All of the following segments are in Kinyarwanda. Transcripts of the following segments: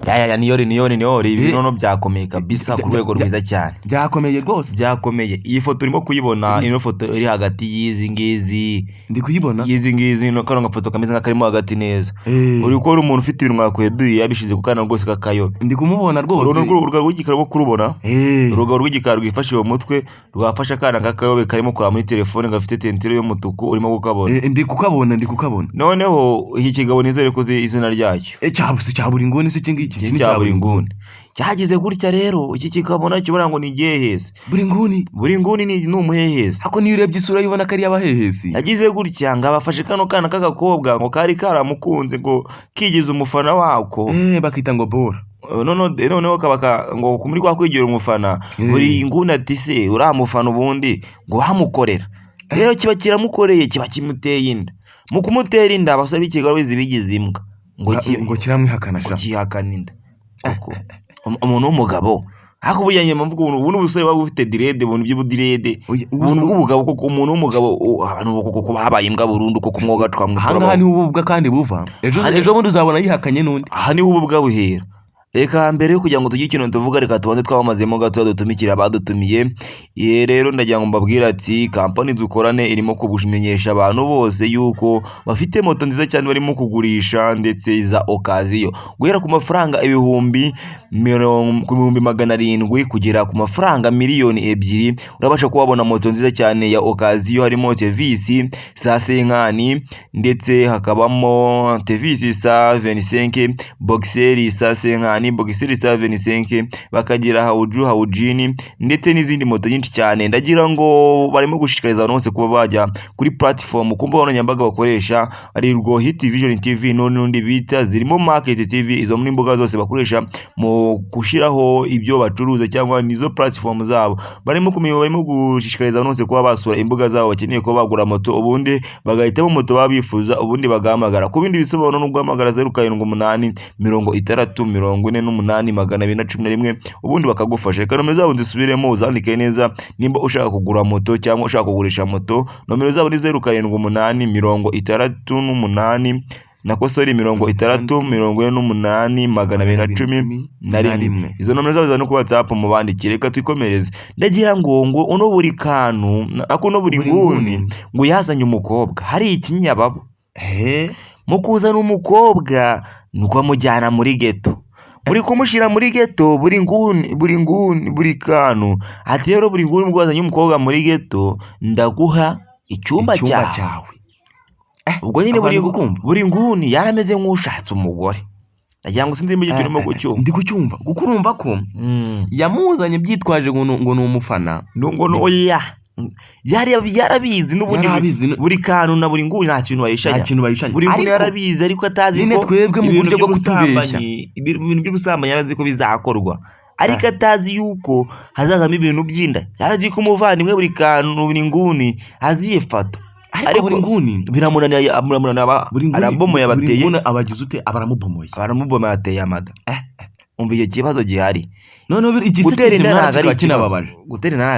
ya niyori ibinono byakomeye kabisa ku rwego rwiza cyane. Byakomeye rwose. Byakomeye. Iyi foto urimo kuyibona, ino foto iri hagati y'izi ngizi. Ndi kuyibona. Yizi ngizi no kano gafoto kameze nk'akarimo hagati neza. Uri ko umuntu ufite ibintu mwakweduye yabishize ku kana rwose kakayo. Ndi kumubona rwose. Uruga rw'igikara rwo kurubona. Uruga rw'igikara rwifashije umutwe rwafasha akana kakayobe karimo kwa muri telefone gafite tentire y'umutuku urimo gukabona. Ndi kukabona. Noneho iki kigabo nizere ko izina ryacyo. Cya buri nguni se kingiki cya buri nguni. Cyagize gutya rero iki kikabona cyo baranga ni igihehesi. Buri nguni ni umuhehesi. Ako niyo urebye isura yibona kari abahehesi. Yagize gutya ngo abafashe kano kana k'agakobwa ngo kari karamukunze ngo kigize umufana wako. Bakita ngo bora. Noneho kabaka ngo muri kwa kwigira umufana buri nguni ati se uramufana ubundi ngo hamukorera. Rero kiba kiramukoreye kiba kimuteye inda. Mu kumutera inda abasaba ikigaro bigize imbwa. Ngo kiramwihakana sha. Kihakana inda. Umuntu w'umugabo ako bujyanye mvuga ubu busore baba bufite direde ubuntu by'ubudirede ubuntu bw'ubugabo koko umuntu w'umugabo ahantu koko habaye imbwa burundu koko umwoga twamwitara. Aha ni ububwa kandi buva ejo bundi uzabona yihakanye n'undi. Aha ni ububwa buhera. Reka mbere yo kugira ngo tujye ikintu tuvuga reka tubanze twamazemo gato dutumikira abadutumiye. Rero ndagira ngo mbabwira ati kampani dukorane irimo kubumenyesha abantu bose yuko bafite moto nziza cyane barimo kugurisha ndetse za okaziyo guhera ku mafaranga 700,000 kugera ku mafaranga 2,000,000 urabasha kubabona moto nziza cyane ya okaziyo. Harimo Tevisi sa senkani ndetse hakabamo Tevisi sa 25 Boxer sa senkani Boxer sa 25 bakagira Haujini ndetse n'izindi moto nyinshi cyane. Ndagira ngo barimo gushishikariza abantu bose kuba bajya kuri platform kumba nkoranyambaga bakoresha ari rwo Hit Vision TV n'undi bita zirimo Market TV. Izo muri imbuga zose bakoresha mu gushiraho ibyo bacuruza cyangwa nizo platform zabo barimo gushishikariza abantu bose kuba basura imbuga zabo bakeneye ko bagura moto ubundi bagahitamo moto babifuza ubundi bagahamagara. Ku bindi bisobanuro no guhamagara 0788488211 ubundi bakagufasha. Reka nomero zabo ndisubiremo uzandike neza nimba ushaka kugura moto cyangwa ushaka kugurisha moto. Nomero zabo ni 078848 nakosori 638,211. Izo nomero zabo zano ku WhatsApp mu bandikire. Reka twikomereze. Ndagira ngo uno buri kantu akuno buri nguni ngo yazanye umukobwa hari ikinyababo mu kuzana umukobwa nuko amujyana muri ghetto. Muri kumushira muri ghetto buri kantu ati rero buri nguni mwazanye umukobwa muri ghetto ndaguha icyumba cyawe. Ubwo nyine buri nguni yarameze nk'ushatse umugore. Ndagira ngo sinzi mu gihe turimo gucyumva. Ndi kucyumva gukurumva ko yamuzanye byitwaje ngo ni umufana ngo oya yarabizi n'ubundi buri kantu na buri nguni nta kintu bayishanya. Buri nguni yarabizi ariko atazi ko twebwe mu buryo bwo kutubeshya ibintu by'ubusambanyi yarazi ko bizakorwa ariko atazi yuko hazazamo ibintu by'inda. Yarazi ko umuvandimwe buri kantu buri nguni aziyefata ariko buri nguni biramunanira arabomoye abateye nguni abagize ute abaramubomoye ateye amada. Umva iyo kibazo gihari none gutera inda ntabwo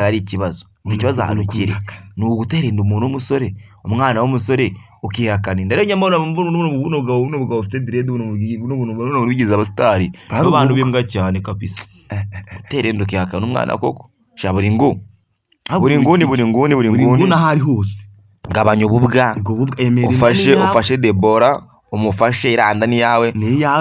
ari ikibazo. Ikibazo ahantu kiri ni ugutera inda umuntu w'umusore umwana w'umusore ukihakana inda. Rero nyamara n'ubugabo ufite direde n'ubuntu bigize abasitari n'abantu b'imbwa cyane kabisa. Gutera inda ukihakana umwana koko sha buri nguni ahari hose. Gabanya ububwa ufashe Debora umufashe iranda ni yawe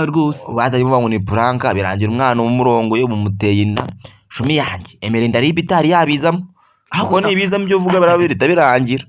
rwose. Batavuga ngo ni pranka birangira umwana w'umurongo yo mumuteye inda. Shumi yanjye emera inda ari bitari yabizamo. Ako nibizamo ibyo uvuga barabirita birangira.